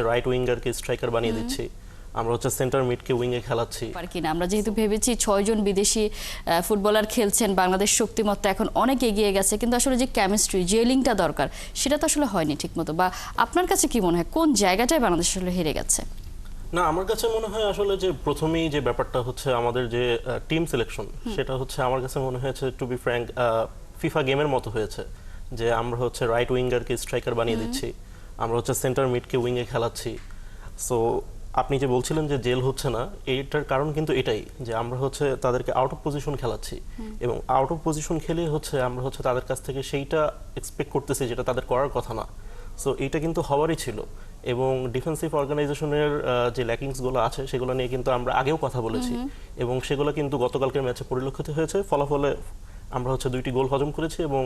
Right উইঙ্গারকে striker বানিয়ে দিচ্ছি, আমরা হচ্ছে সেন্টার মিডকে উইঙ্গে খেলাচ্ছি। কিনা আমরা যেহেতু ভেবেছি 6 জন বিদেশি ফুটবলার খেলছেন, বাংলাদেশ শক্তিমত্তা এখন অনেক এগিয়ে গেছে, কিন্তু আসলে যে কেমিস্ট্রি জেলিংটা দরকার সেটা তো আসলে হয়নি ঠিকমতো। বা আপনার কাছে কি মনে হয় কোন জায়গাটায় বাংলাদেশ আসলে হেরে গেছে? না, আমার কাছে মনে হয় আসলে যে প্রথমেই যে ব্যাপারটা হচ্ছে আমাদের যে টিম সিলেকশন, সেটা হচ্ছে আমার কাছে মনে হয়েছে টু বি ফ্র্যাঙ্ক ফিফা গেমের মতো হয়েছে, যে আমরা হচ্ছে রাইট উইঙ্গারকে স্ট্রাইকার বানিয়ে দিচ্ছি, আমরা হচ্ছে সেন্টার মিডকে উইঙ্গে খেলাচ্ছি। সো আপনি যে বলছিলেন যে জেল হচ্ছে না, এইটার কারণ কিন্তু এটাই যে আমরা হচ্ছে তাদেরকে আউট অফ পজিশন খেলাচ্ছি, এবং আউট অফ পজিশন খেলে হচ্ছে আমরা হচ্ছে তাদের কাছ থেকে সেইটা এক্সপেক্ট করতেছি যেটা তাদের করার কথা না। সো এইটা কিন্তু হওয়ারই ছিল, এবং ডিফেন্সিভ অর্গানাইজেশনের যে ল্যাকিংসগুলো আছে সেগুলো নিয়ে কিন্তু আমরা আগেও কথা বলেছি, এবং সেগুলো কিন্তু গতকালকের ম্যাচে পরিলক্ষিত হয়েছে। ফলাফলে আমরা হচ্ছে 2টি গোল হজম করেছি এবং